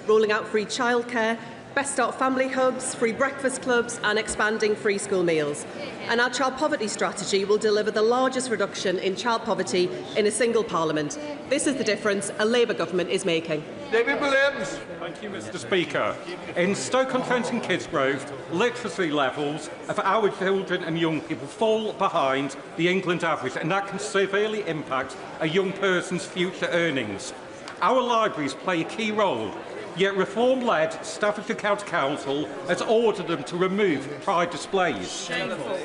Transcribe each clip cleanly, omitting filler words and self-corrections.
rolling out free childcare, Best Start family hubs, free breakfast clubs and expanding free school meals. And our child poverty strategy will deliver the largest reduction in child poverty in a single parliament. This is the difference a Labour government is making. David Williams. Thank you, Mr Speaker. In Stoke-on-Trent and Kidsgrove, literacy levels of our children and young people fall behind the England average, and that can severely impact a young person's future earnings. Our libraries play a key role, yet reform-led Staffordshire County Council has ordered them to remove pride displays. Shameful.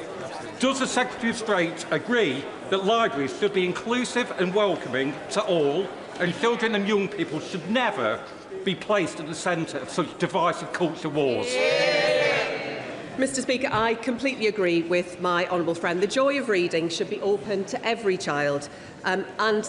Does the Secretary of State agree that libraries should be inclusive and welcoming to all, and children and young people should never be placed at the centre of such divisive culture wars? Mr Speaker, I completely agree with my honourable friend. The joy of reading should be open to every child, and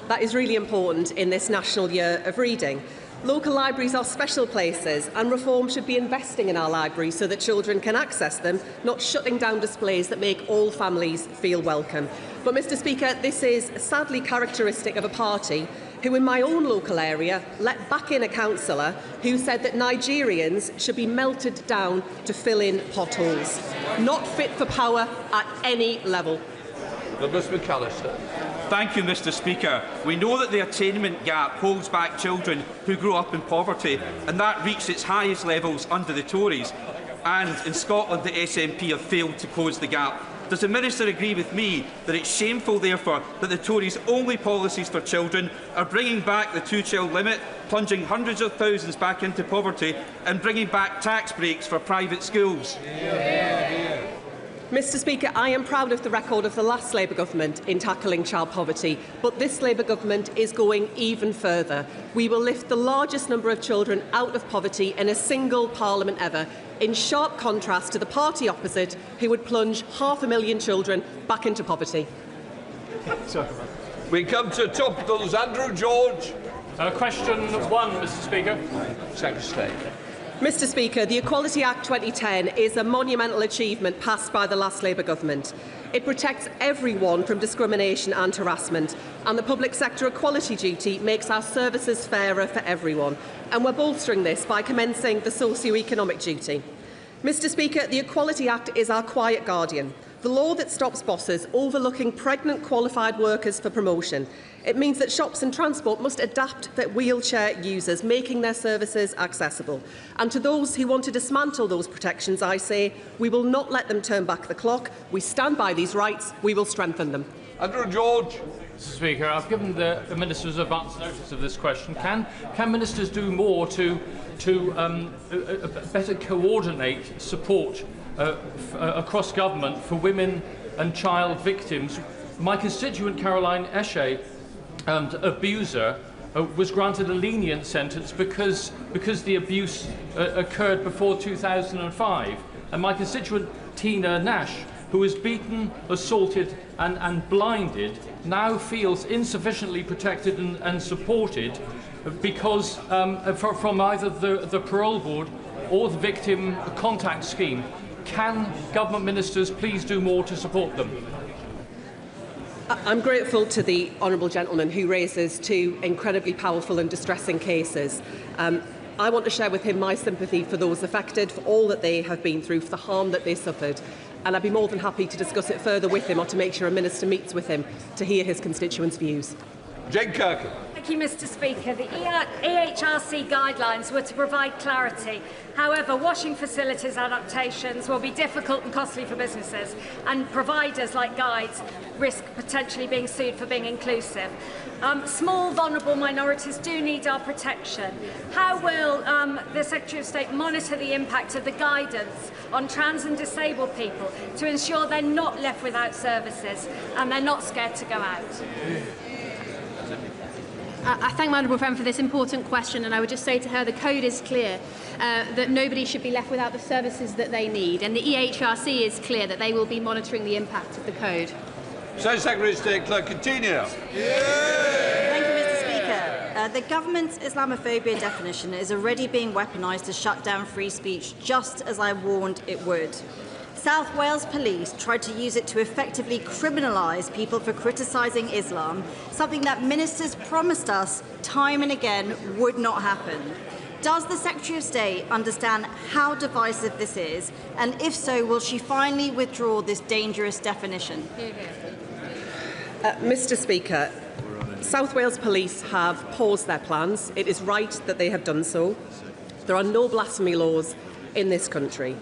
that is really important in this National Year of Reading. Local libraries are special places, and reform should be investing in our libraries so that children can access them, not shutting down displays that make all families feel welcome. But, Mr Speaker, this is sadly characteristic of a party who, in my own local area, let back in a councillor who said that Nigerians should be melted down to fill in potholes. Not fit for power at any level. Douglas McAllister. Thank you, Mr Speaker. We know that the attainment gap holds back children who grow up in poverty, and that reached its highest levels under the Tories. And in Scotland, the SNP have failed to close the gap. Does the Minister agree with me that it's shameful, therefore, that the Tories' only policies for children are bringing back the two-child limit, plunging hundreds of thousands back into poverty, and bringing back tax breaks for private schools? Mr Speaker, I am proud of the record of the last Labour government in tackling child poverty, but this Labour government is going even further. We will lift the largest number of children out of poverty in a single parliament ever, in sharp contrast to the party opposite, who would plunge 500,000 children back into poverty. We come to topicals. Andrew George. Question 1, Mr Speaker. Secretary of State. Mr Speaker, the Equality Act 2010 is a monumental achievement passed by the last Labour government. It protects everyone from discrimination and harassment, and the public sector equality duty makes our services fairer for everyone. And we're bolstering this by commencing the socio-economic duty. Mr Speaker, the Equality Act is our quiet guardian, the law that stops bosses overlooking pregnant qualified workers for promotion. It means that shops and transport must adapt their wheelchair users, making their services accessible. And to those who want to dismantle those protections, I say, we will not let them turn back the clock. We stand by these rights. We will strengthen them. Andrew George. Mr Speaker, I've given the Ministers advance notice of this question. Can Ministers do more to better coordinate support across government for women and child victims? My constituent Caroline Eshe, abuser, was granted a lenient sentence because the abuse occurred before 2005. And my constituent Tina Nash, who was beaten, assaulted and blinded, now feels insufficiently protected and supported because from either the parole board or the victim contact scheme. Can government ministers please do more to support them? I'm grateful to the honourable gentleman who raises two incredibly powerful and distressing cases. I want to share with him my sympathy for those affected, for all that they have been through, for the harm that they suffered. And I'd be more than happy to discuss it further with him or to make sure a minister meets with him to hear his constituents' views. Jane Kirkham. Thank you, Mr Speaker. The EHRC guidelines were to provide clarity. However, washing facilities adaptations will be difficult and costly for businesses, and providers like guides risk potentially being sued for being inclusive. Small, vulnerable minorities do need our protection. How will the Secretary of State monitor the impact of the guidance on trans and disabled people to ensure they're not left without services and they're not scared to go out? I thank my honourable friend for this important question, and I would just say to her the code is clear that nobody should be left without the services that they need, and the EHRC is clear that they will be monitoring the impact of the code. Secretary of State Claire Coutinho. Thank you, Mr Speaker. The government's Islamophobia definition is already being weaponised to shut down free speech, just as I warned it would. South Wales police tried to use it to effectively criminalise people for criticising Islam, something that ministers promised us time and again would not happen. Does the Secretary of State understand how divisive this is? And if so, will she finally withdraw this dangerous definition? Mr. Speaker, South Wales Police have paused their plans. It is right that they have done so. There are no blasphemy laws in this country.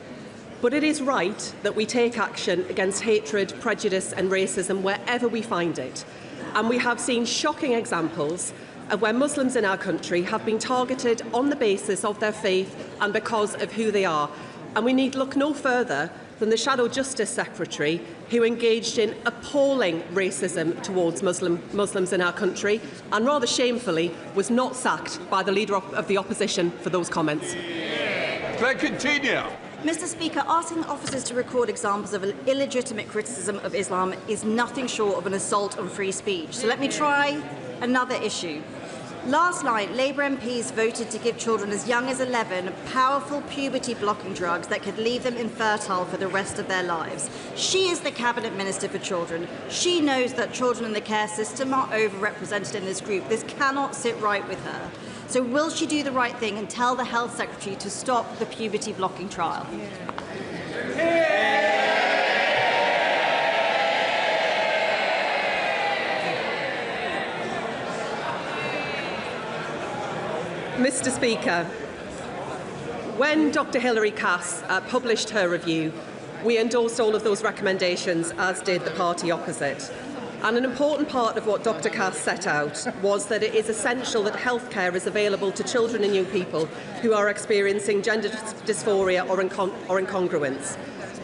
But it is right that we take action against hatred, prejudice and racism wherever we find it. And we have seen shocking examples of where Muslims in our country have been targeted on the basis of their faith and because of who they are. And we need look no further than the Shadow Justice Secretary, who engaged in appalling racism towards Muslims in our country and rather shamefully was not sacked by the Leader of the Opposition for those comments. Continue. Mr. Speaker, asking officers to record examples of illegitimate criticism of Islam is nothing short of an assault on free speech. So let me try another issue. Last night, Labour MPs voted to give children as young as 11 powerful puberty-blocking drugs that could leave them infertile for the rest of their lives. She is the Cabinet Minister for Children. She knows that children in the care system are overrepresented in this group. This cannot sit right with her. So will she do the right thing and tell the Health Secretary to stop the puberty-blocking trial? Mr. Speaker, when Dr Hilary Cass published her review, we endorsed all of those recommendations, as did the party opposite. And an important part of what Dr Cass set out was that it is essential that healthcare is available to children and young people who are experiencing gender dysphoria or incongruence,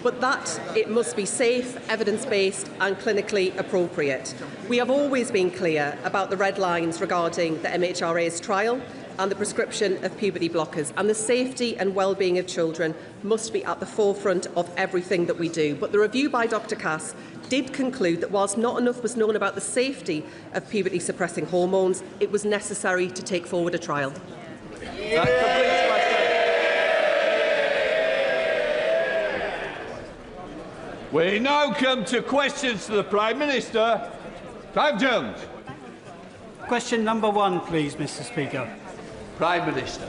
but that it must be safe, evidence-based and clinically appropriate. We have always been clear about the red lines regarding the MHRA's trial and the prescription of puberty blockers, and the safety and well-being of children must be at the forefront of everything that we do. But the review by Dr Cass did conclude that whilst not enough was known about the safety of puberty-suppressing hormones, it was necessary to take forward a trial. That completes question. We now come to questions to the Prime Minister. Clive Jones. Question number 1, please, Mr. Speaker. Prime Minister.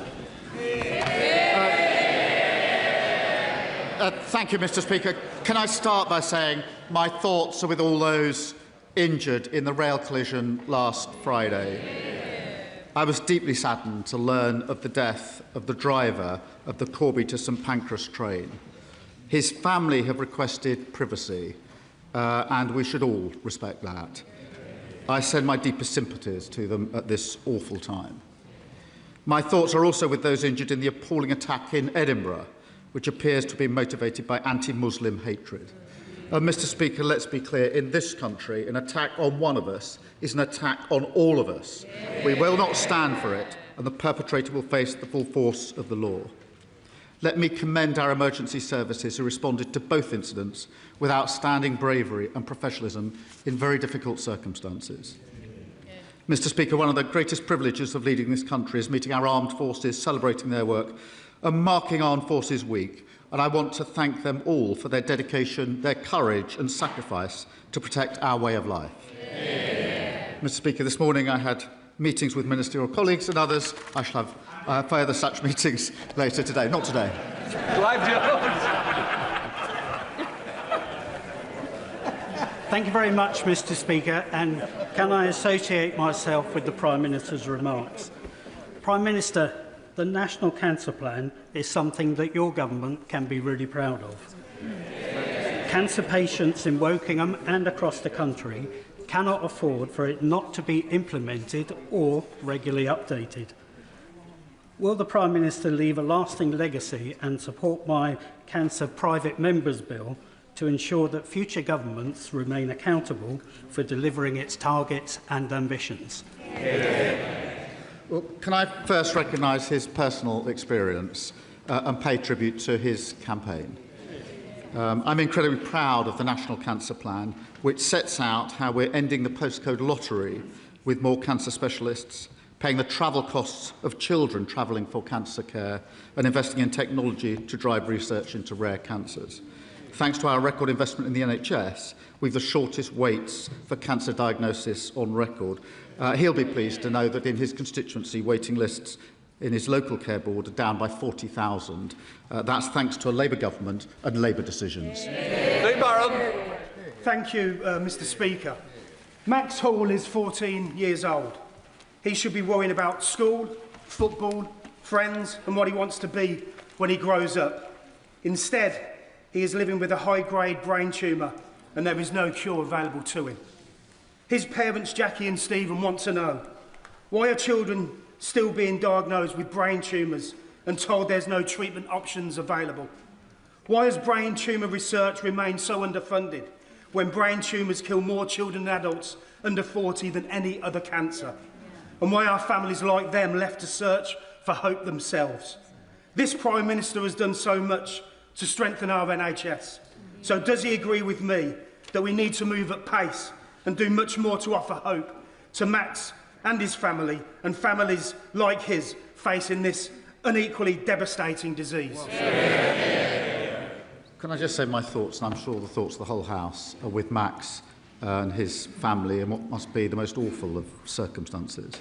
Thank you, Mr. Speaker. Can I start by saying my thoughts are with all those injured in the rail collision last Friday. I was deeply saddened to learn of the death of the driver of the Corby to St Pancras train. His family have requested privacy, and we should all respect that. I send my deepest sympathies to them at this awful time. My thoughts are also with those injured in the appalling attack in Edinburgh, which appears to be motivated by anti-Muslim hatred. Mr. Speaker, let's be clear, in this country, an attack on one of us is an attack on all of us. We will not stand for it, and the perpetrator will face the full force of the law. Let me commend our emergency services who responded to both incidents with outstanding bravery and professionalism in very difficult circumstances. Mr. Speaker, one of the greatest privileges of leading this country is meeting our armed forces, celebrating their work and marking Armed Forces Week. And I want to thank them all for their dedication, their courage and sacrifice to protect our way of life. Mr. Speaker, this morning I had meetings with ministerial colleagues and others. I shall have further such meetings later today. Not today. Clive Jones. Thank you very much, Mr. Speaker, and can I associate myself with the Prime Minister's remarks? Prime Minister, the National Cancer Plan is something that your government can be really proud of. Cancer patients in Wokingham and across the country cannot afford for it not to be implemented or regularly updated. Will the Prime Minister leave a lasting legacy and support my Cancer Private Members Bill to ensure that future governments remain accountable for delivering its targets and ambitions? Well, can I first recognise his personal experience and pay tribute to his campaign? I'm incredibly proud of the National Cancer Plan, which sets out how we're ending the postcode lottery with more cancer specialists, paying the travel costs of children travelling for cancer care, and investing in technology to drive research into rare cancers. Thanks to our record investment in the NHS, we've the shortest waits for cancer diagnosis on record. He'll be pleased to know that in his constituency, waiting lists in his local care board are down by 40,000. That's thanks to a Labour government and Labour decisions. Lee Barham. Thank you, Mr. Speaker. Max Hall is 14 years old. He should be worrying about school, football, friends and what he wants to be when he grows up. Instead, he is living with a high-grade brain tumour and there is no cure available to him. His parents, Jackie and Stephen, want to know, why are children still being diagnosed with brain tumours and told there's no treatment options available? Why has brain tumour research remained so underfunded when brain tumours kill more children and adults under 40 than any other cancer? And why are families like them left to search for hope themselves? This Prime Minister has done so much to strengthen our NHS. So does he agree with me that we need to move at pace and do much more to offer hope to Max and his family and families like his facing this unequally devastating disease? Can I just say my thoughts, and I'm sure the thoughts of the whole House, are with Max and his family in what must be the most awful of circumstances.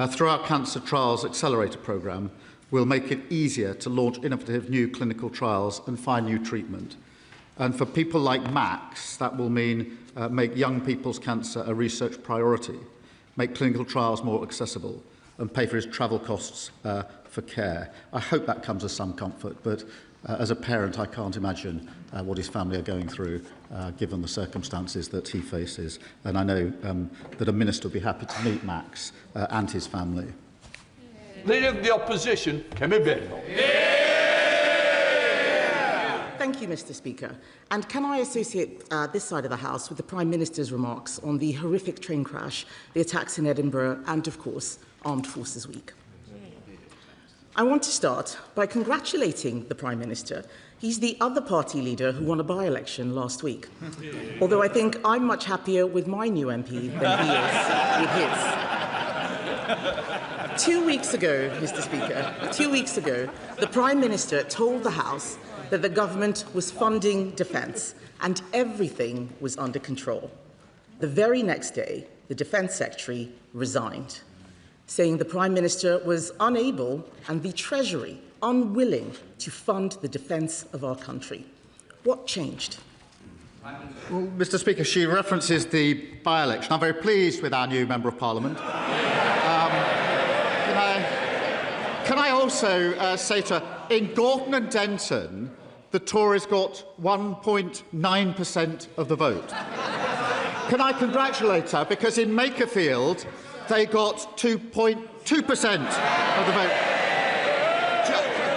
Through our Cancer Trials Accelerator programme, we'll make it easier to launch innovative new clinical trials and find new treatment. And for people like Max, that will mean make young people's cancer a research priority, make clinical trials more accessible, and pay for his travel costs for care. I hope that comes as some comfort, but as a parent, I can't imagine what his family are going through, given the circumstances that he faces. And I know that a minister would be happy to meet Max and his family. Leader of the Opposition, Keir Starmer. Thank you, Mr. Speaker. And can I associate this side of the House with the Prime Minister's remarks on the horrific train crash, the attacks in Edinburgh, and, of course, Armed Forces Week? I want to start by congratulating the Prime Minister. He's the other party leader who won a by-election last week. Although I think I'm much happier with my new MP than he is with his. 2 weeks ago, Mr. Speaker, 2 weeks ago, the Prime Minister told the House that the government was funding defence and everything was under control. The very next day, the Defence Secretary resigned, saying the Prime Minister was unable and the Treasury unwilling to fund the defence of our country. What changed? Well, Mr. Speaker, she references the by-election. I'm very pleased with our new Member of Parliament. Can I also say to her, in Gorton and Denton, the Tories got 1.9% of the vote. Can I congratulate her, because in Makerfield, they got 2.2% of the vote.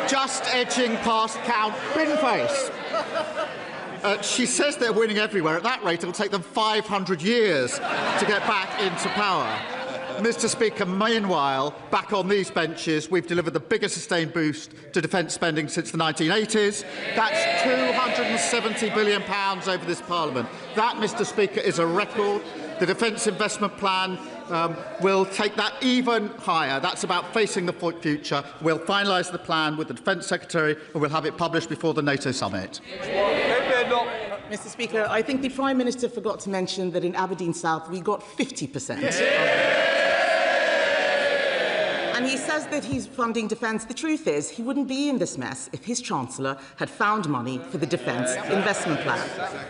Just edging past Count Binface. She says they're winning everywhere. At that rate, it'll take them 500 years to get back into power. Mr. Speaker, meanwhile, back on these benches, we've delivered the biggest sustained boost to defence spending since the 1980s. That's £270 billion over this Parliament. That, Mr. Speaker, is a record. The Defence Investment Plan will take that even higher. That's about facing the future. We'll finalise the plan with the Defence Secretary and we'll have it published before the NATO summit. Mr. Speaker, I think the Prime Minister forgot to mention that in Aberdeen South we got 50%. And he says that he's funding defence. The truth is, he wouldn't be in this mess if his Chancellor had found money for the Defence Investment Plan.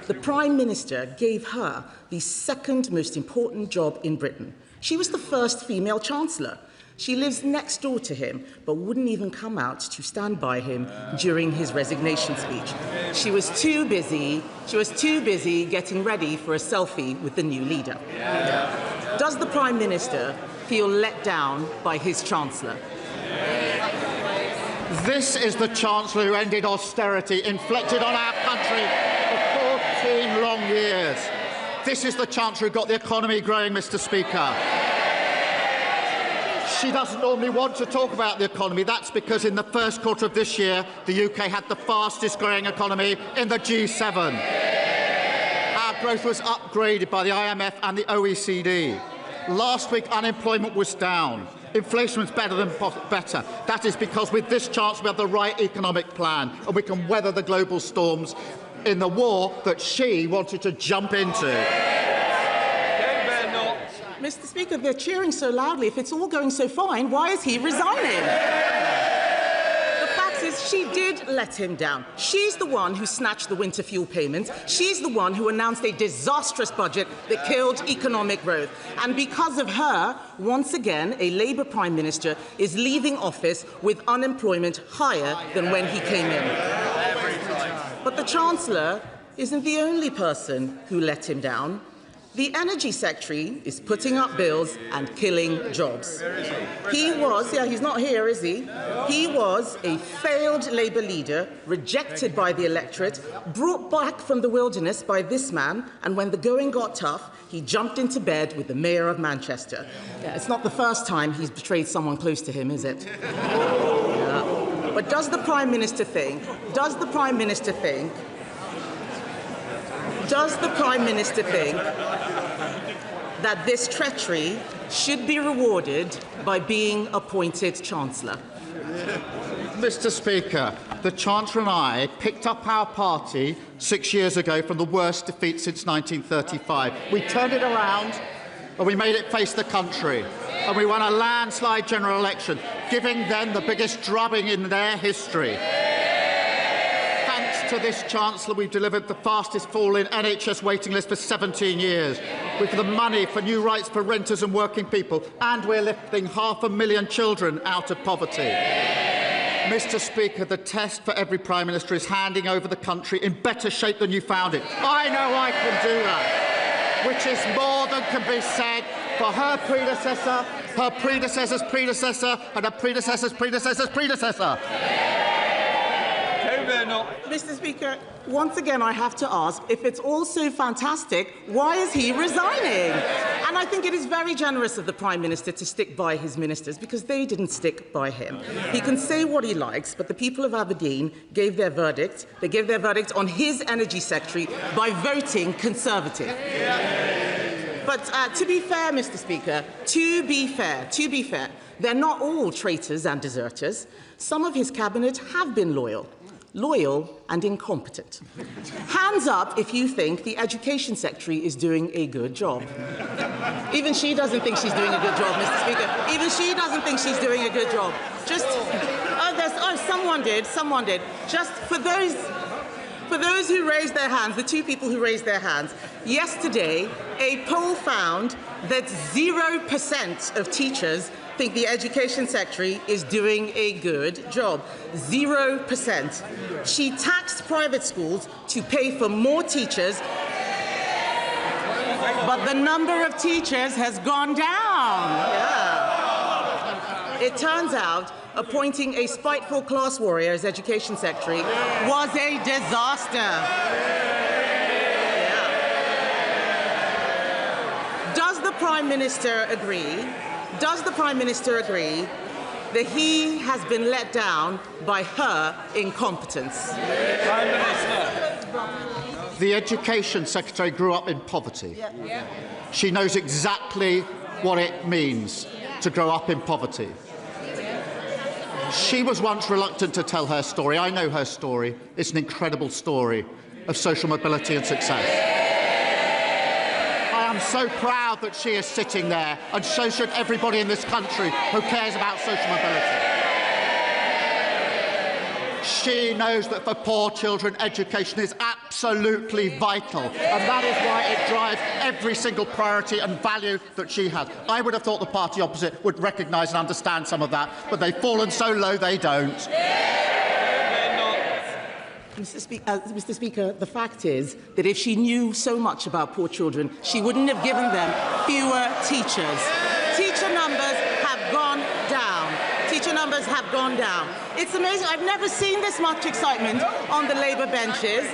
The Prime Minister gave her the second most important job in Britain. She was the first female Chancellor. She lives next door to him, but wouldn't even come out to stand by him during his resignation speech. She was too busy getting ready for a selfie with the new leader. Does the Prime Minister feel let down by his Chancellor? This is the Chancellor who ended austerity inflicted on our country for 14 long years. This is the Chancellor who got the economy growing, Mr. Speaker. She doesn't normally want to talk about the economy. That's because in the first quarter of this year, the UK had the fastest growing economy in the G7. Our growth was upgraded by the IMF and the OECD. Last week, unemployment was down. Inflation was better than better. That is because with this chance, we have the right economic plan and we can weather the global storms in the war that she wanted to jump into. Mr. Speaker, they're cheering so loudly. If it's all going so fine, why is he resigning? The fact is, she did let him down. She's the one who snatched the winter fuel payments. She's the one who announced a disastrous budget that killed economic growth. And because of her, once again, a Labour Prime Minister is leaving office with unemployment higher than when he came in. But the Chancellor isn't the only person who let him down. The Energy Secretary is putting up bills and killing jobs. He was, he's not here, is he? He was a failed Labour leader, rejected by the electorate, brought back from the wilderness by this man, and when the going got tough, he jumped into bed with the Mayor of Manchester. Yeah, it's not the first time he's betrayed someone close to him, is it? Yeah. But does the Prime Minister think that this treachery should be rewarded by being appointed Chancellor? Mr. Speaker, the Chancellor and I picked up our party 6 years ago from the worst defeat since 1935. We turned it around and we made it face the country. And we won a landslide general election, giving them the biggest drubbing in their history. To this Chancellor, we've delivered the fastest fall in NHS waiting list for 17 years. With the money for new rights for renters and working people, and we're lifting 500,000 children out of poverty. Mr. Speaker, the test for every Prime Minister is handing over the country in better shape than you found it. I know I can do that, which is more than can be said for her predecessor, her predecessor's predecessor, and her predecessor's predecessor's predecessor. Mr. Speaker, once again I have to ask, if it's all so fantastic, why is he resigning? And I think it is very generous of the Prime Minister to stick by his ministers, because they didn't stick by him. He can say what he likes, but the people of Aberdeen gave their verdict. They gave their verdict on his Energy Secretary by voting Conservative. But to be fair, Mr. Speaker, to be fair, they're not all traitors and deserters. Some of his cabinet have been loyal and incompetent. Hands up if you think the Education Secretary is doing a good job. Even she doesn't think she's doing a good job, Mr. Speaker. Even she doesn't think she's doing a good job. Someone did. Just for those who raised their hands, the two people who raised their hands, yesterday a poll found that 0% of teachers think the Education Secretary is doing a good job. 0%. She taxed private schools to pay for more teachers, but the number of teachers has gone down. Yeah. It turns out appointing a spiteful class warrior as Education Secretary was a disaster. Yeah. Does the Prime Minister agree that he has been let down by her incompetence? Prime Minister. The Education Secretary grew up in poverty. She knows exactly what it means to grow up in poverty. She was once reluctant to tell her story. I know her story. It's an incredible story of social mobility and success. I am so proud that she is sitting there, and so should everybody in this country who cares about social mobility. She knows that for poor children, education is absolutely vital, and that is why it drives every single priority and value that she has. I would have thought the party opposite would recognise and understand some of that, but they've fallen so low they don't. Mr. Speaker, the fact is that if she knew so much about poor children, she wouldn't have given them fewer teachers. Teacher numbers have gone down. Teacher numbers have gone down. It's amazing. I've never seen this much excitement on the Labour benches.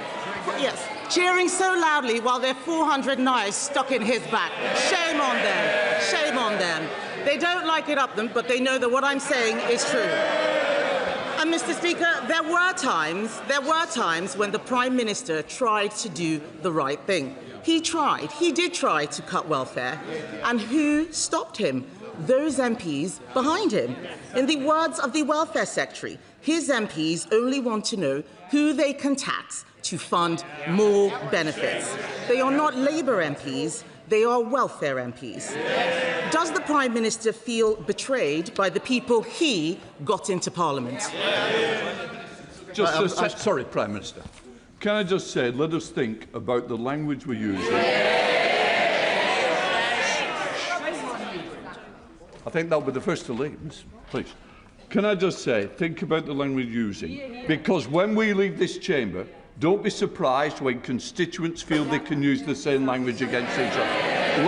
Yes, cheering so loudly while there are 400 knives stuck in his back. Shame on them. Shame on them. They don't like it up them, but they know that what I'm saying is true. And Mr. Speaker, there were times when the Prime Minister tried to do the right thing. He did try to cut welfare. And who stopped him? Those MPs behind him. In the words of the Welfare Secretary, his MPs only want to know who they can tax to fund more benefits. They are not Labour MPs. They are welfare MPs. Does the Prime Minister feel betrayed by the people he got into Parliament? Sorry, Prime Minister. Can I just say, let us think about the language we're using. I think that'll be the first to leave, please. Can I just say, think about the language we're using, because when we leave this chamber, don't be surprised when constituents feel they can use the same language against each other.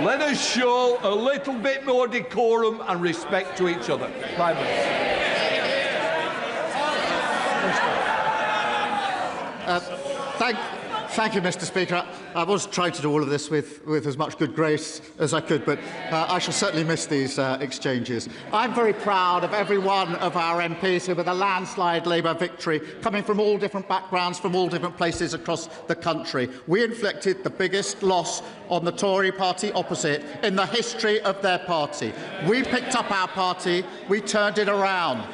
Let us show a little bit more decorum and respect to each other. Prime Minister. Thank you, Mr. Speaker. I was trying to do all of this with as much good grace as I could, but I shall certainly miss these exchanges. I'm very proud of every one of our MPs who, with a landslide Labour victory, coming from all different backgrounds, from all different places across the country. We inflicted the biggest loss on the Tory party opposite in the history of their party. We picked up our party, we turned it around.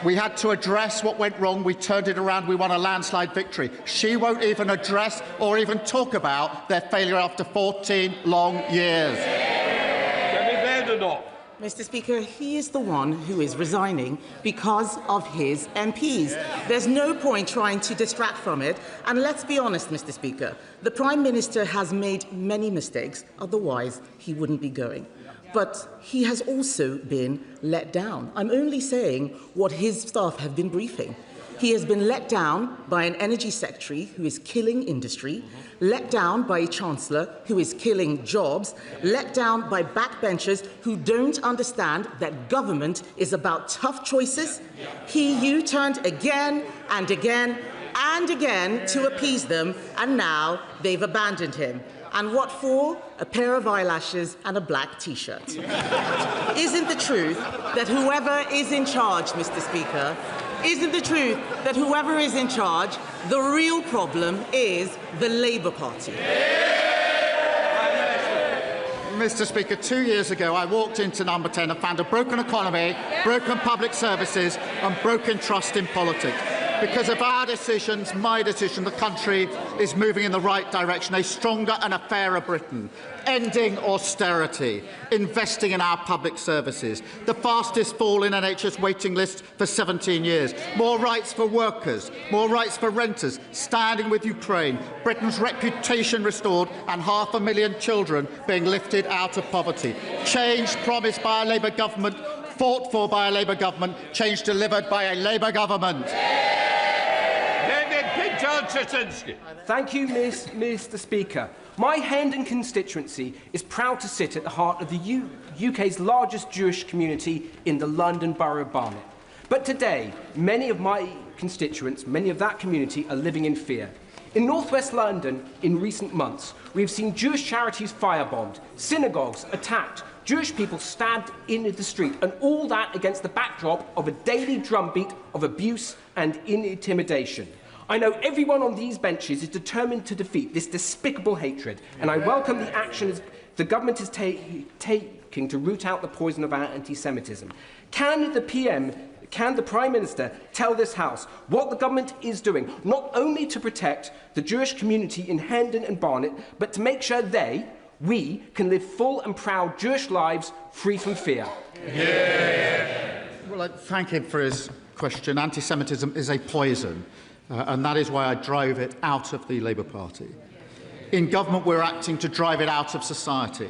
We had to address what went wrong. We turned it around. We won a landslide victory. She won't even address or even talk about their failure after 14 long years. Can we bear or not? Mr. Speaker, he is the one who is resigning because of his MPs. There's no point trying to distract from it. And let's be honest, Mr. Speaker, the Prime Minister has made many mistakes, otherwise he wouldn't be going. But he has also been let down. I'm only saying what his staff have been briefing. He has been let down by an energy secretary who is killing industry, let down by a chancellor who is killing jobs, let down by backbenchers who don't understand that government is about tough choices. He U-turned again and again and again to appease them, and now they've abandoned him. And what for? A pair of eyelashes and a black T-shirt. Isn't the truth that whoever is in charge, Mr. Speaker, isn't the truth that whoever is in charge, the real problem is the Labour Party? Mr. Speaker, 2 years ago, I walked into Number 10 and found a broken economy, broken public services and broken trust in politics. Because of our decisions, my decision, the country is moving in the right direction, a stronger and a fairer Britain, ending austerity, investing in our public services, the fastest fall in NHS waiting lists for 17 years, more rights for workers, more rights for renters, standing with Ukraine, Britain's reputation restored and 500,000 children being lifted out of poverty. Change promised by a Labour government, fought for by a Labour government, change delivered by a Labour government. Thank you, Mr. Speaker. My Hendon constituency is proud to sit at the heart of the UK's largest Jewish community in the London Borough of Barnet. But today, many of my constituents, many of that community, are living in fear. In northwest London, in recent months, we have seen Jewish charities firebombed, synagogues attacked, Jewish people stabbed in the street, and all that against the backdrop of a daily drumbeat of abuse and intimidation. I know everyone on these benches is determined to defeat this despicable hatred, and I welcome the actions the government is taking to root out the poison of our anti-Semitism. Can the Prime Minister tell this House what the government is doing, not only to protect the Jewish community in Hendon and Barnet, but to make sure we can live full and proud Jewish lives free from fear? Well, I thank him for his question. Anti-Semitism is a poison. And that is why I drove it out of the Labour Party. In government, we're acting to drive it out of society.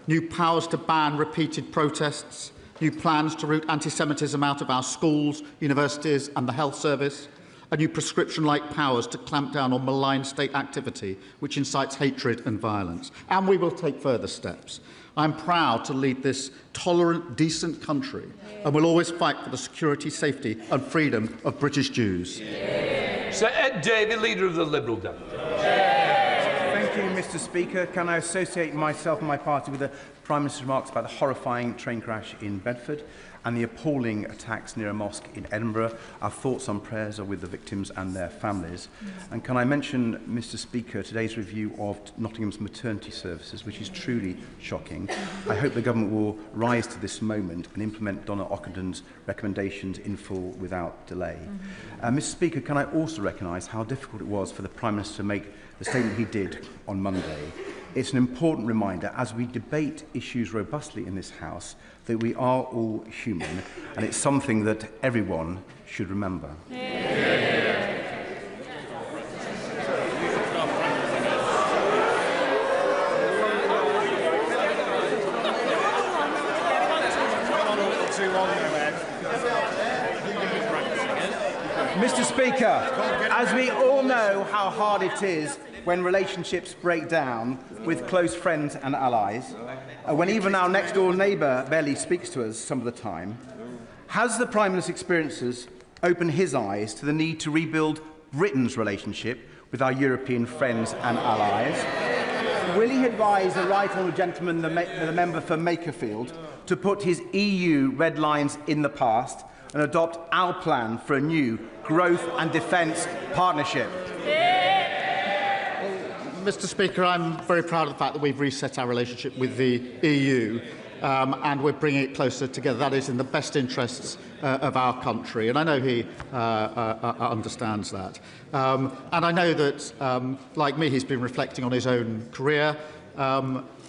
New powers to ban repeated protests, new plans to root anti-Semitism out of our schools, universities and the health service, and new prescription-like powers to clamp down on malign state activity which incites hatred and violence. And we will take further steps. I'm proud to lead this tolerant, decent country and will always fight for the security, safety and freedom of British Jews. Sir Ed Davey, Leader of the Liberal Democrats. Thank you, Mr. Speaker. Can I associate myself and my party with the Prime Minister's remarks about the horrifying train crash in Bedford and the appalling attacks near a mosque in Edinburgh? Our thoughts and prayers are with the victims and their families. And can I mention, Mr. Speaker, today's review of Nottingham's maternity services, which is truly shocking. I hope the government will rise to this moment and implement Donna Ockenden recommendations in full without delay. Mr. Speaker, can I also recognise how difficult it was for the Prime Minister to make the statement he did on Monday, it's an important reminder as we debate issues robustly in this House that we are all human, and it's something that everyone should remember. Mr. Speaker, as we all know how hard it is when relationships break down with close friends and allies, when even our next-door neighbour barely speaks to us some of the time, has the Prime Minister's experiences opened his eyes to the need to rebuild Britain's relationship with our European friends and allies? Will he advise the right honourable gentleman, the member for Makerfield, to put his EU red lines in the past and adopt our plan for a new growth and defence partnership? Mr. Speaker, I'm very proud of the fact that we've reset our relationship with the EU and we're bringing it closer together. That is in the best interests of our country, and I know he understands that. And I know that, like me, he's been reflecting on his own career.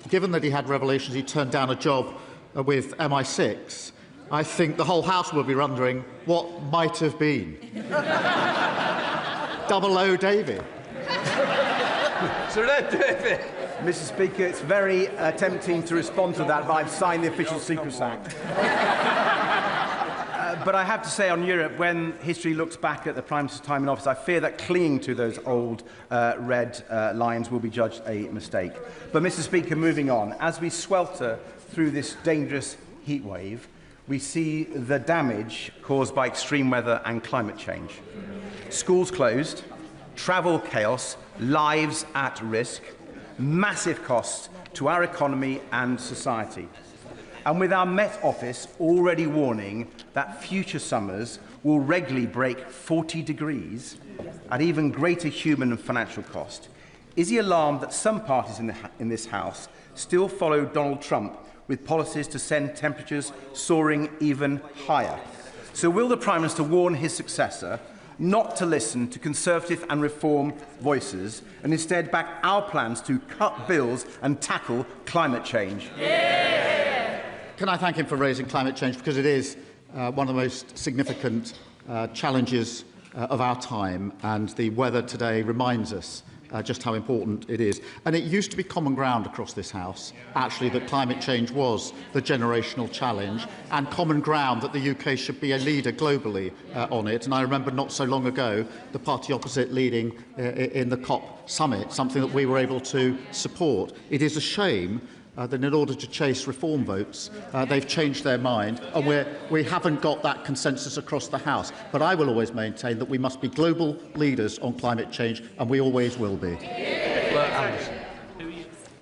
Given that he had revelations, he turned down a job with MI6. I think the whole House will be wondering what might have been. 00 Davy. Sir David. Mr. Speaker, it's very tempting to respond to that, but I've signed the Official Secrets Act. But I have to say on Europe, when history looks back at the Prime Minister's time in office, I fear that clinging to those old red lines will be judged a mistake. But, Mr. Speaker, moving on, as we swelter through this dangerous heat wave, we see the damage caused by extreme weather and climate change. Schools closed, travel chaos, lives at risk, massive costs to our economy and society. And with our Met Office already warning that future summers will regularly break 40 degrees at even greater human and financial cost, is he alarmed that some parties in this House still follow Donald Trump with policies to send temperatures soaring even higher? So will the Prime Minister warn his successor not to listen to Conservative and Reform voices and instead back our plans to cut bills and tackle climate change? Can I thank him for raising climate change, because it is one of the most significant challenges of our time, and the weather today reminds us just how important it is. And it used to be common ground across this House, actually, that climate change was the generational challenge, and common ground that the UK should be a leader globally on it. And I remember not so long ago the party opposite leading in the COP summit, something that we were able to support. It is a shame that in order to chase reform votes, they've changed their mind, and we haven't got that consensus across the House. But I will always maintain that we must be global leaders on climate change, and we always will be.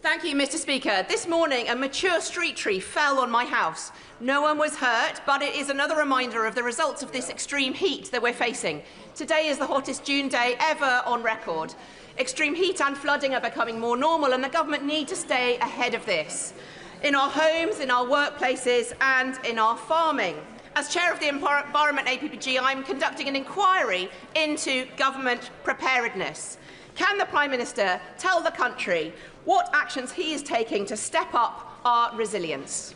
Thank you, Mr. Speaker. This morning, a mature street tree fell on my house. No one was hurt, but it is another reminder of the results of this extreme heat that we're facing. Today is the hottest June day ever on record. Extreme heat and flooding are becoming more normal, and the government need to stay ahead of this, in our homes, in our workplaces and in our farming. As Chair of the Environment APPG, I'm conducting an inquiry into government preparedness. Can the Prime Minister tell the country what actions he is taking to step up our resilience?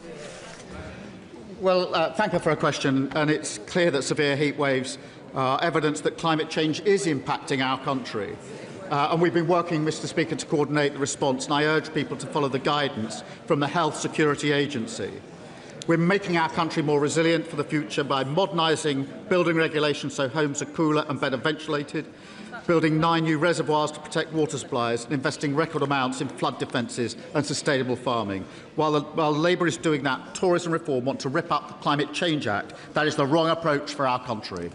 Well, thank you for a question, and it's clear that severe heat waves are evidence that climate change is impacting our country. And we've been working, Mr. Speaker, to coordinate the response, and I urge people to follow the guidance from the Health Security Agency. We're making our country more resilient for the future by modernising building regulations so homes are cooler and better ventilated, building 9 new reservoirs to protect water supplies, and investing record amounts in flood defences and sustainable farming. While Labour is doing that, Tories and Reform want to rip up the Climate Change Act. That is the wrong approach for our country.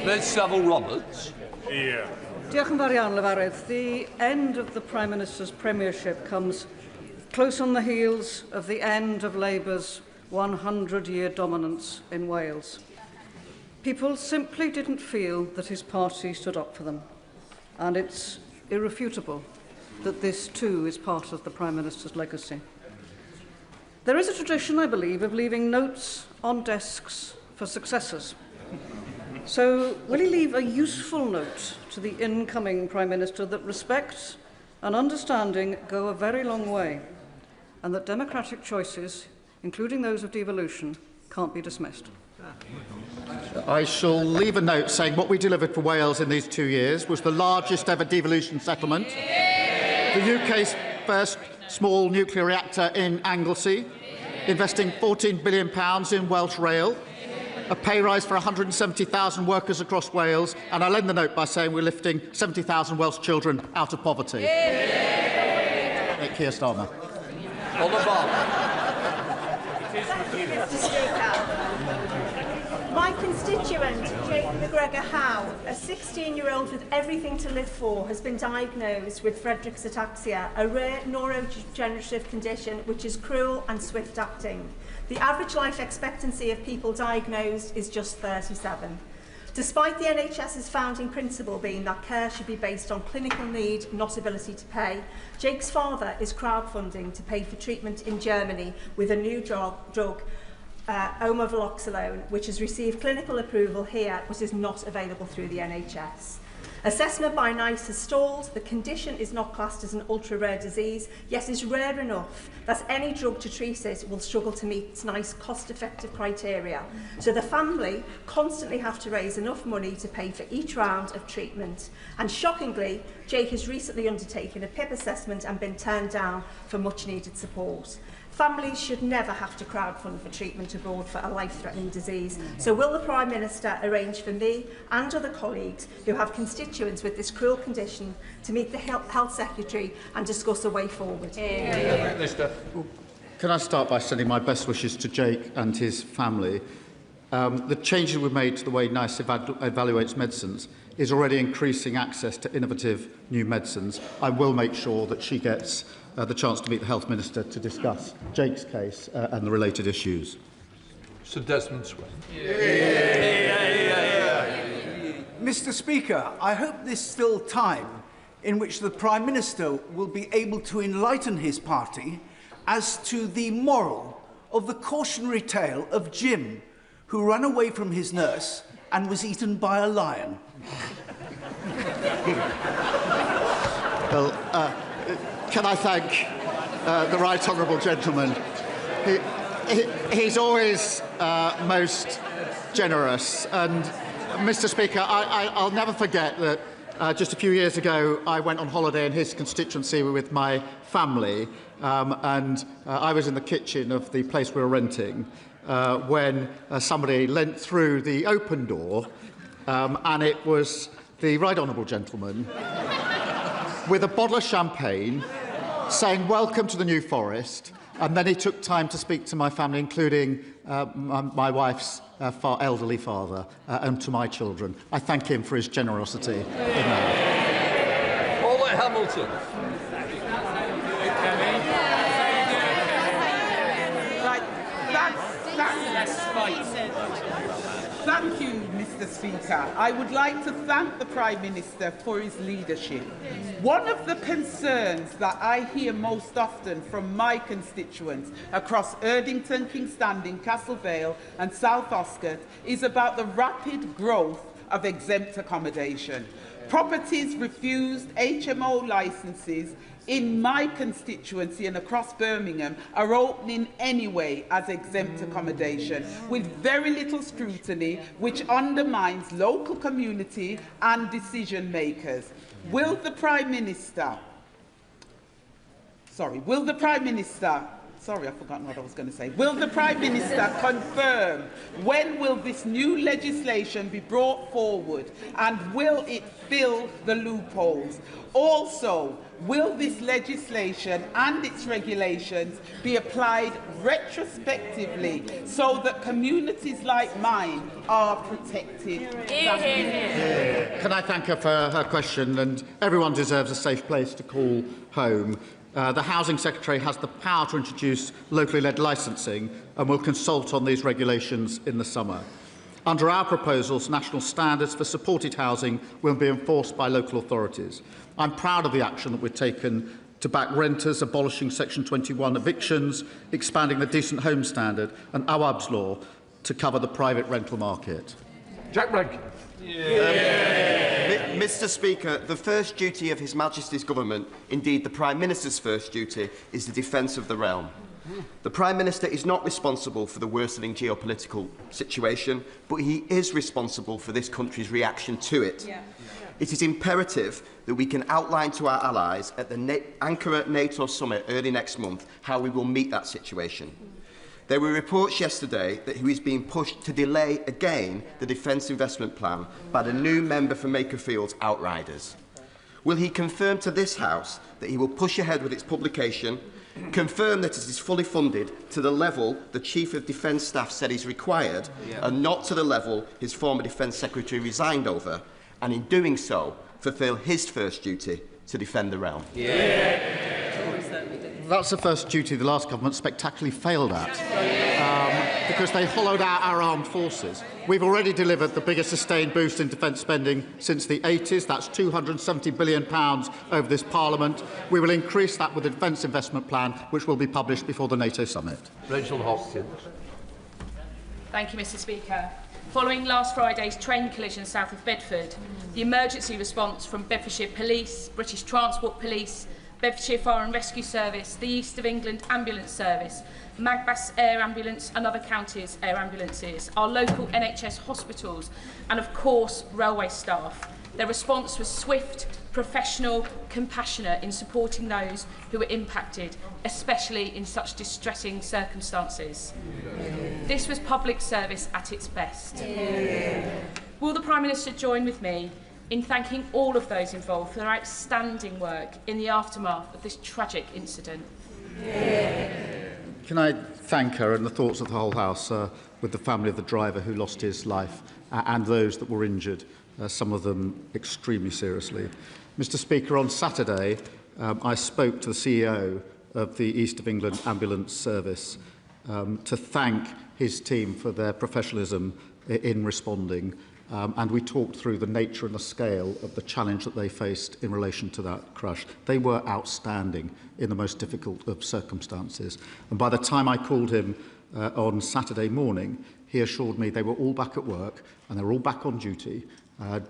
Ms Savile Roberts. Yeah. Diolch yn fawr iawn, Lefarydd. The end of the Prime Minister's premiership comes close on the heels of the end of Labour's 100-year dominance in Wales. People simply didn't feel that his party stood up for them, and it's irrefutable that this too is part of the Prime Minister's legacy. There is a tradition, I believe, of leaving notes on desks for successors. So, will he leave a useful note to the incoming Prime Minister that respect and understanding go a very long way, and that democratic choices, including those of devolution, can't be dismissed. I shall leave a note saying what we delivered for Wales in these 2 years was the largest ever devolution settlement, the UK's first small nuclear reactor in Anglesey, investing £14 billion in Welsh rail, a pay rise for 170,000 workers across Wales, and I'll end the note by saying we're lifting 70,000 Welsh children out of poverty. Keir Starmer. On the bar. Mr. Speaker, my constituent, Jake McGregor Howe, a 16-year-old with everything to live for, has been diagnosed with Friedreich's ataxia, a rare neurodegenerative condition which is cruel and swift-acting. The average life expectancy of people diagnosed is just 37. Despite the NHS's founding principle being that care should be based on clinical need, not ability to pay, Jake's father is crowdfunding to pay for treatment in Germany with a new drug omavaloxolone, which has received clinical approval here but is not available through the NHS. Assessment by NICE has stalled. The condition is not classed as an ultra-rare disease, yet is rare enough that any drug to treat it will struggle to meet NICE cost-effective criteria. So the family constantly have to raise enough money to pay for each round of treatment. And shockingly, Jake has recently undertaken a PIP assessment and been turned down for much-needed support. Families should never have to crowdfund for treatment abroad for a life-threatening disease. So will the Prime Minister arrange for me and other colleagues who have constituents with this cruel condition to meet the Health Secretary and discuss a way forward? Minister. Can I start by sending my best wishes to Jake and his family? The changes we've made to the way NICE evaluates medicines is already increasing access to innovative new medicines. I will make sure that she gets the chance to meet the Health Minister to discuss Jake's case and the related issues. Sir Desmond Swin. Mr. Speaker, I hope there's still time in which the Prime Minister will be able to enlighten his party as to the moral of the cautionary tale of Jim, who ran away from his nurse and was eaten by a lion. Well, can I thank the right honourable gentleman? He's always most generous. And, Mr. Speaker, I'll never forget that just a few years ago I went on holiday in his constituency with my family, and I was in the kitchen of the place we were renting when somebody leant through the open door, and it was the right honourable gentleman with a bottle of champagne saying, "Welcome to the New Forest," and then he took time to speak to my family, including my wife's elderly father, and to my children. I thank him for his generosity in that. Paula Hamilton. Thank you, Mr. Speaker. I would like to thank the Prime Minister for his leadership. One of the concerns that I hear most often from my constituents across Erdington, Kingstanding, Castle Vale and South Oscott is about the rapid growth of exempt accommodation. Properties refused HMO licences in my constituency and across Birmingham are opening anyway as exempt accommodation with very little scrutiny, which undermines local community and decision makers. Will the Prime Minister, I've forgotten what I was going to say. Will the Prime Minister confirm when will this new legislation be brought forward and will it fill the loopholes? Also, will this legislation and its regulations be applied retrospectively so that communities like mine are protected? Can I thank her for her question? And everyone deserves a safe place to call home. The Housing Secretary has the power to introduce locally led licensing and will consult on these regulations in the summer. Under our proposals, national standards for supported housing will be enforced by local authorities. I'm proud of the action that we've taken to back renters, abolishing Section 21 evictions, expanding the Decent Home Standard and AWAB's law to cover the private rental market. Jack Rankin. Mr. Speaker, the first duty of His Majesty's Government, indeed the Prime Minister's first duty, is the defence of the realm. The Prime Minister is not responsible for the worsening geopolitical situation, but he is responsible for this country's reaction to it. Yeah. It is imperative that we can outline to our allies at the Ankara NATO summit early next month how we will meet that situation. There were reports yesterday that he is being pushed to delay again the defence investment plan by the new member for Makerfield's Outriders. Will he confirm to this House that he will push ahead with its publication, confirm that it is fully funded to the level the Chief of Defence Staff said is required, and not to the level his former Defence Secretary resigned over, and in doing so, fulfil his first duty to defend the realm? That's the first duty the last government spectacularly failed at, because they hollowed out our armed forces. We've already delivered the biggest sustained boost in defence spending since the 80s. That's £270 billion over this Parliament. We will increase that with the Defence Investment Plan, which will be published before the NATO summit. Rachel Hopkins. Thank you, Mr. Speaker. Following last Friday's train collision south of Bedford, the emergency response from Bedfordshire Police, British Transport Police, Bedfordshire Fire and Rescue Service, the East of England Ambulance Service, Magbas Air Ambulance and other counties' air ambulances, our local NHS hospitals and, of course, railway staff. Their response was swift, professional, compassionate in supporting those who were impacted, especially in such distressing circumstances. This was public service at its best. Will the Prime Minister join with me in thanking all of those involved for their outstanding work in the aftermath of this tragic incident? Can I thank her and the thoughts of the whole House with the family of the driver who lost his life and those that were injured, some of them extremely seriously. Mr. Speaker, on Saturday, I spoke to the CEO of the East of England Ambulance Service to thank his team for their professionalism in responding. And we talked through the nature and the scale of the challenge that they faced in relation to that crash. They were outstanding in the most difficult of circumstances. And by the time I called him on Saturday morning, he assured me they were all back at work and they were all back on duty,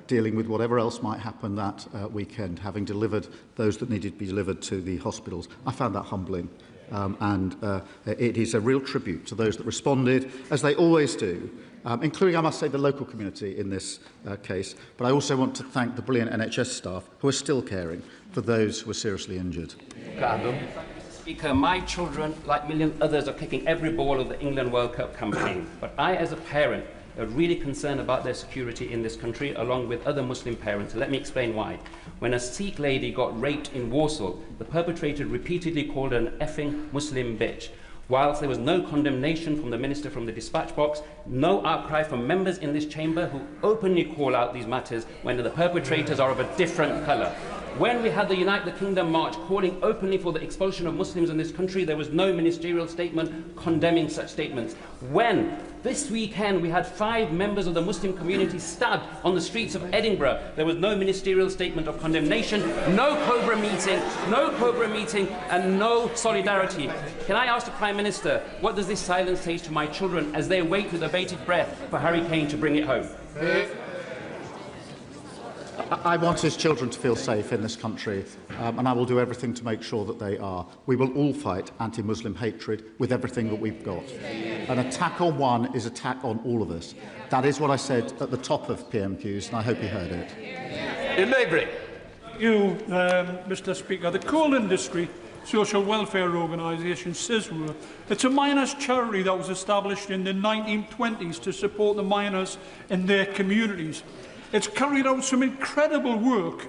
dealing with whatever else might happen that weekend, having delivered those that needed to be delivered to the hospitals. I found that humbling. It is a real tribute to those that responded, as they always do, including, I must say, the local community in this case. But I also want to thank the brilliant NHS staff who are still caring for those who are seriously injured. Speaker, my children, like millions others, are kicking every ball of the England World Cup campaign. But I, as a parent, are really concerned about their security in this country, along with other Muslim parents. Let me explain why. When a Sikh lady got raped in Warsaw, the perpetrator repeatedly called her an effing Muslim bitch. Whilst there was no condemnation from the Minister from the dispatch box, no outcry from members in this chamber who openly call out these matters when the perpetrators are of a different colour. When we had the Unite the Kingdom march calling openly for the expulsion of Muslims in this country, there was no ministerial statement condemning such statements. When this weekend we had 5 members of the Muslim community stabbed on the streets of Edinburgh, there was no ministerial statement of condemnation, no Cobra meeting and no solidarity. Can I ask the Prime Minister, what does this silence say to my children as they wait with abated breath for Harry Kane to bring it home? I want his children to feel safe in this country, and I will do everything to make sure that they are. We will all fight anti-Muslim hatred with everything that we've got. An attack on one is attack on all of us. That is what I said at the top of PMQs, and I hope you heard it. In Maybury. Mr. Speaker, the coal industry social welfare organisation CISWA. It's a miners' charity that was established in the 1920s to support the miners in their communities. It's carried out some incredible work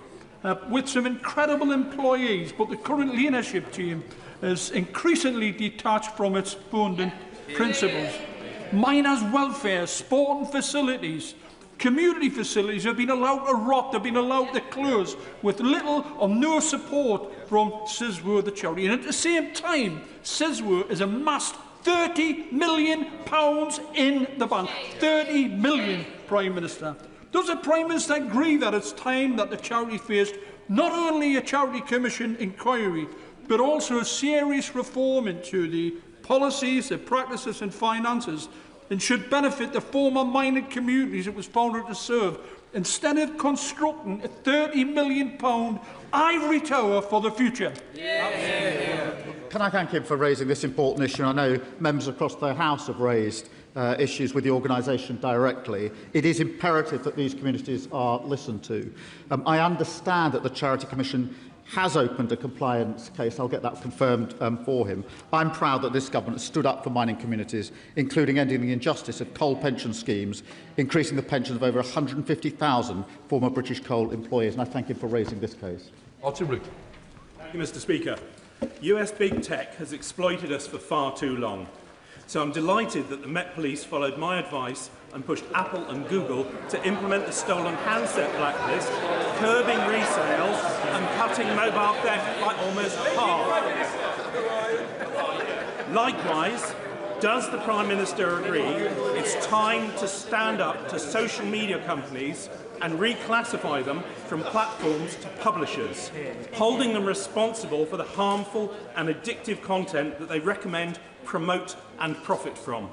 with some incredible employees, but the current leadership team is increasingly detached from its founding principles. Miners' welfare, sporting facilities, community facilities have been allowed to rot, they've been allowed to close with little or no support from CISWA, the charity. And at the same time, CISWA has amassed £30 million in the bank. 30 million, Prime Minister. Does the Prime Minister agree that it's time that the charity faced not only a Charity Commission inquiry, but also a serious reform into the policies, the practices and finances and should benefit the former mining communities it was founded to serve, instead of constructing a £30 million ivory tower for the future. Can I thank him for raising this important issue? I know members across the House have raised issues with the organisation directly. It is imperative that these communities are listened to. I understand that the Charity Commission has opened a compliance case. I'll get that confirmed for him. I'm proud that this government has stood up for mining communities, including ending the injustice of coal pension schemes, increasing the pensions of over 150,000 former British coal employees, and I thank him for raising this case. Thank you, Mr. Speaker. US big tech has exploited us for far too long. So I'm delighted that the Met Police followed my advice and pushed Apple and Google to implement the stolen handset blacklist, curbing resales and cutting mobile theft by almost half. Likewise, does the Prime Minister agree it's time to stand up to social media companies and reclassify them from platforms to publishers, holding them responsible for the harmful and addictive content that they recommend, promote and profit from?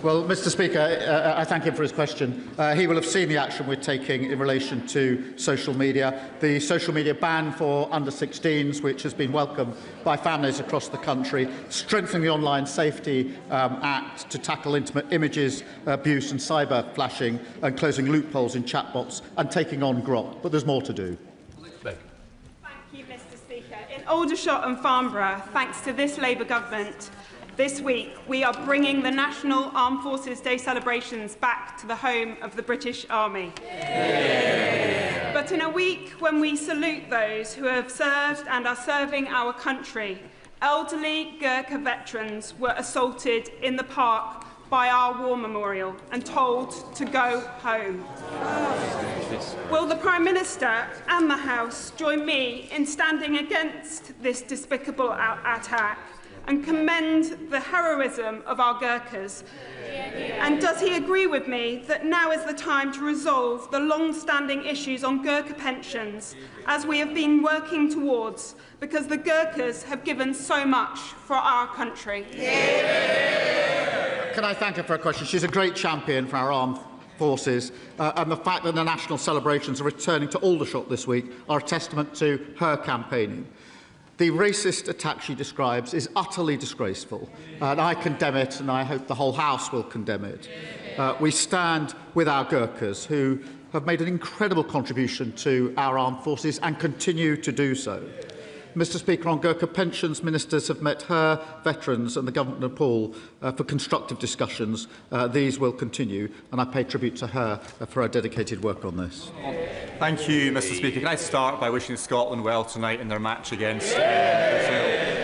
Well, Mr. Speaker, I thank him for his question. He will have seen the action we're taking in relation to social media. The social media ban for under-16s, which has been welcomed by families across the country, strengthening the Online Safety Act to tackle intimate images, abuse and cyber flashing, and closing loopholes in chatbots, and taking on Grok. But there's more to do. Thank you, Mr. Speaker. In Aldershot and Farnborough, thanks to this Labour government, this week, we are bringing the National Armed Forces Day celebrations back to the home of the British Army. Yay! But in a week when we salute those who have served and are serving our country, elderly Gurkha veterans were assaulted in the park by our war memorial and told to go home. Will the Prime Minister and the House join me in standing against this despicable attack and commend the heroism of our Gurkhas? And does he agree with me that now is the time to resolve the long-standing issues on Gurkha pensions, as we have been working towards, because the Gurkhas have given so much for our country? Can I thank her for her question? She's a great champion for our armed forces, and the fact that the national celebrations are returning to Aldershot this week are a testament to her campaigning. The racist attack she describes is utterly disgraceful, and I condemn it, and I hope the whole House will condemn it. We stand with our Gurkhas, who have made an incredible contribution to our armed forces and continue to do so. Mr. Speaker, on Gurkha pensions, ministers have met her, veterans and the government of Nepal for constructive discussions. These will continue, and I pay tribute to her for her dedicated work on this. Thank you, Mr. Speaker. Can I start by wishing Scotland well tonight in their match against Brazil?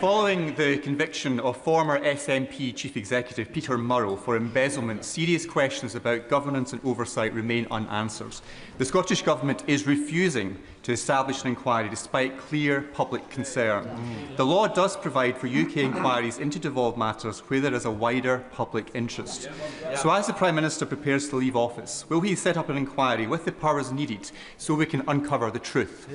Following the conviction of former SNP Chief Executive Peter Murrell for embezzlement, serious questions about governance and oversight remain unanswered. The Scottish Government is refusing to establish an inquiry despite clear public concern. The law does provide for UK inquiries into devolved matters where there is a wider public interest. So as the Prime Minister prepares to leave office, will he set up an inquiry with the powers needed so we can uncover the truth?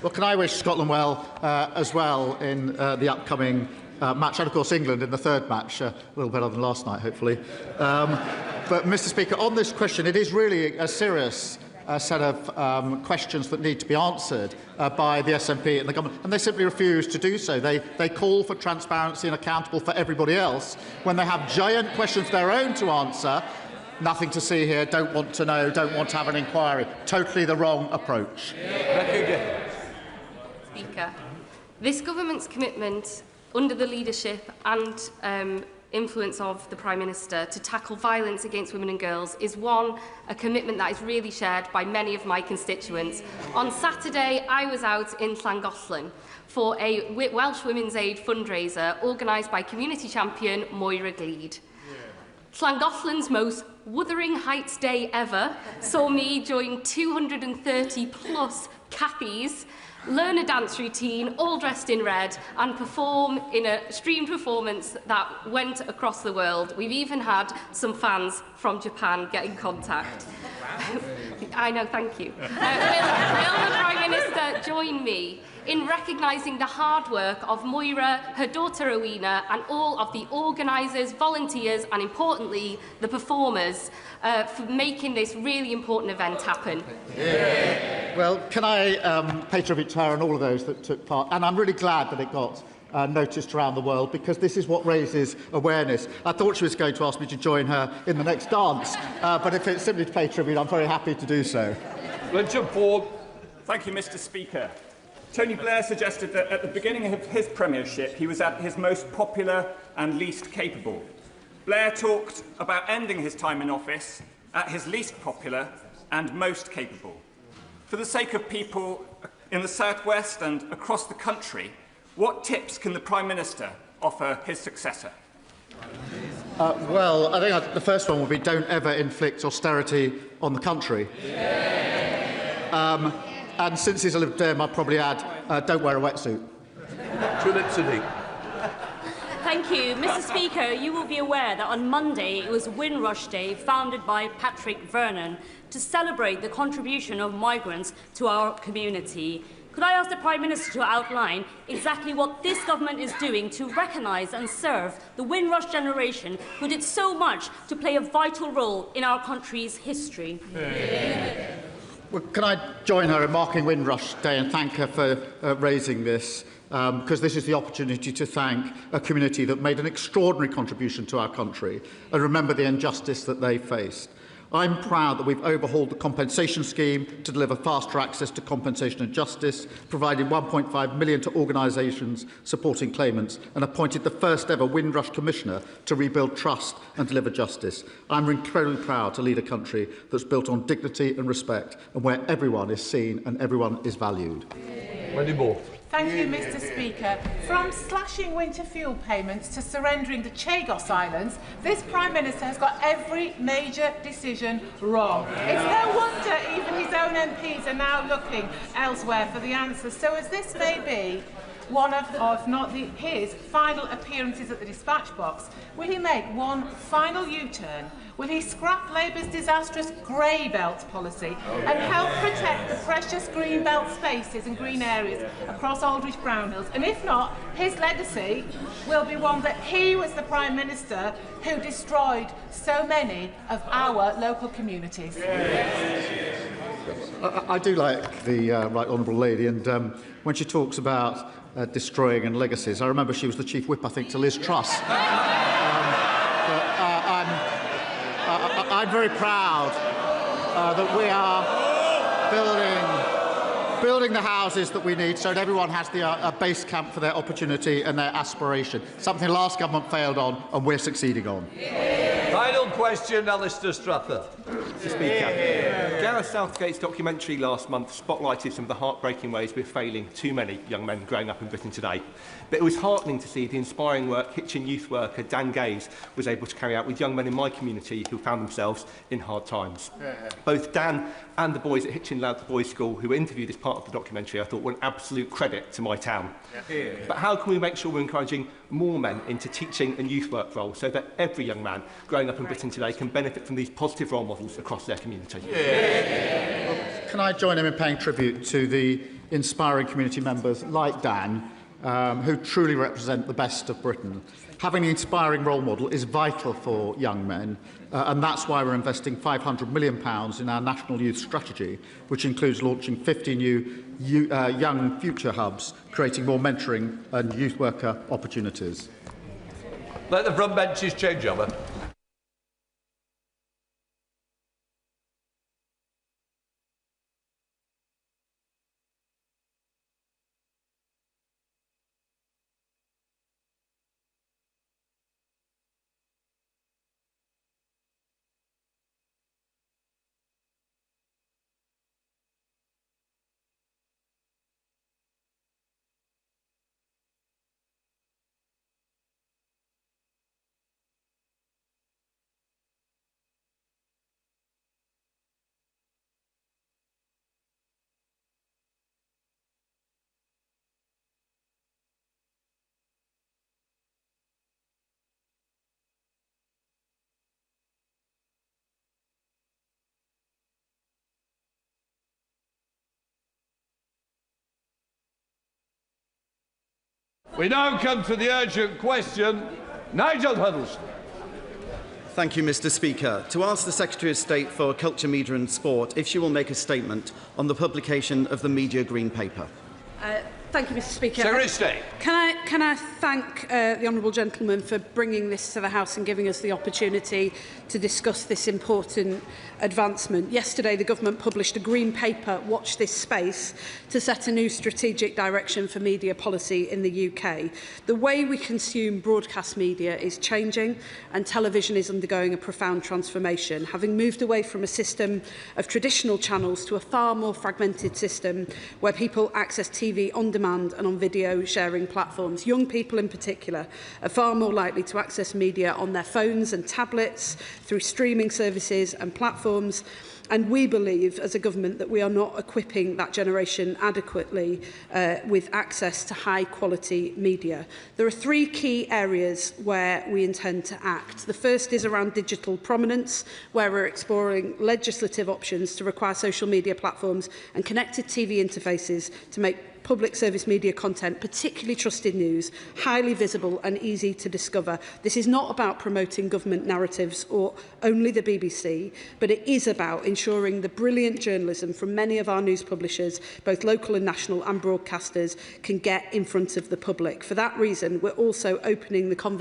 Well, can I wish Scotland well as well in the upcoming match, and of course England in the third match, a little better than last night, hopefully. But, Mr. Speaker, on this question, it is really a serious set of questions that need to be answered by the SNP and the government, and they simply refuse to do so. They call for transparency and accountable for everybody else when they have giant questions of their own to answer. Nothing to see here, don't want to know, don't want to have an inquiry. Totally the wrong approach. Speaker, this government's commitment under the leadership and influence of the Prime Minister to tackle violence against women and girls is a commitment that is really shared by many of my constituents. On Saturday, I was out in Llangollen for a Welsh Women's Aid fundraiser organised by community champion Moira Gleed. Llangollen's most Wuthering Heights Day ever saw me join 230 plus Cathys, learn a dance routine, all dressed in red, and perform in a streamed performance that went across the world. We've even had some fans from Japan get in contact. I know, thank you. Will the Prime Minister join me in recognising the hard work of Moira, her daughter Rowena, and all of the organisers, volunteers, and importantly, the performers for making this really important event happen? Well, can I pay tribute to her and all of those that took part? And I'm really glad that it got noticed around the world, because this is what raises awareness. I thought she was going to ask me to join her in the next dance, but if it's simply to pay tribute, I'm very happy to do so. Richard Ford. Thank you, Mr. Speaker. Tony Blair suggested that at the beginning of his premiership, he was at his most popular and least capable. Blair talked about ending his time in office at his least popular and most capable. For the sake of people in the South West and across the country, what tips can the Prime Minister offer his successor? Well, I think the first one would be don't ever inflict austerity on the country. And since he's a Lib Dem, I'd probably add, don't wear a wetsuit. Thank you. Mr. Speaker, you will be aware that on Monday it was Windrush Day, founded by Patrick Vernon, to celebrate the contribution of migrants to our community. Could I ask the Prime Minister to outline exactly what this government is doing to recognise and serve the Windrush generation who did so much to play a vital role in our country's history? Well, can I join her in marking Windrush Day and thank her for raising this, because this is the opportunity to thank a community that made an extraordinary contribution to our country and remember the injustice that they faced. I'm proud that we've overhauled the compensation scheme to deliver faster access to compensation and justice, providing £1.5 million to organisations supporting claimants, and appointed the first ever Windrush Commissioner to rebuild trust and deliver justice. I'm incredibly proud to lead a country that's built on dignity and respect, and where everyone is seen and everyone is valued. Wendy Moore. Thank you, Mr. Speaker. From slashing winter fuel payments to surrendering the Chagos Islands, this Prime Minister has got every major decision wrong. It's no wonder even his own MPs are now looking elsewhere for the answers. So as this may be one of, if not his, final appearances at the dispatch box, will he make one final U-turn? Will he scrap Labour's disastrous grey belt policy and help protect the precious green belt spaces and green areas across Aldridge Brownhills? And if not, his legacy will be one that he was the Prime Minister who destroyed so many of our local communities. I do like the Right Honourable Lady, and when she talks about destroying and legacies, I remember she was the Chief Whip, I think, to Liz Truss. I'm very proud that we are building the houses that we need so that everyone has a base camp for their opportunity and their aspiration, something the last government failed on and we're succeeding on. Final question, Alistair Strathern. Mr. Speaker, Gareth Southgate's documentary last month spotlighted some of the heartbreaking ways we're failing too many young men growing up in Britain today. But it was heartening to see the inspiring work Hitchin youth worker Dan Gaze was able to carry out with young men in my community who found themselves in hard times. Both Dan and the boys at Hitchin Lads Boys School who were interviewed as part of the documentary I thought were an absolute credit to my town. But how can we make sure we're encouraging more men into teaching and youth work roles so that every young man growing up in Britain today can benefit from these positive role models across their community? Can I join him in paying tribute to the inspiring community members like Dan, who truly represent the best of Britain? Having an inspiring role model is vital for young men, and that's why we're investing £500 million in our National Youth Strategy, which includes launching 50 new young future hubs, creating more mentoring and youth worker opportunities. Let the front benches change over. We now come to the urgent question. Nigel Huddleston. Thank you, Mr. Speaker. To ask the Secretary of State for Culture, Media and Sport if she will make a statement on the publication of the Media Green Paper. Thank you, Mr. Speaker. Can I thank the honourable gentleman for bringing this to the House and giving us the opportunity to discuss this important advancement. Yesterday, the government published a green paper, Watch This Space, to set a new strategic direction for media policy in the UK. The way we consume broadcast media is changing, and television is undergoing a profound transformation, having moved away from a system of traditional channels to a far more fragmented system where people access TV on demand and on video sharing platforms. Young people in particular are far more likely to access media on their phones and tablets, through streaming services and platforms, and we believe as a government that we are not equipping that generation adequately with access to high quality media. There are three key areas where we intend to act. The first is around digital prominence, where we're exploring legislative options to require social media platforms and connected TV interfaces to make public service media content, particularly trusted news, highly visible and easy to discover. This is not about promoting government narratives or only the BBC, but it is about ensuring the brilliant journalism from many of our news publishers, both local and national and broadcasters, can get in front of the public. For that reason, we're also opening the conversation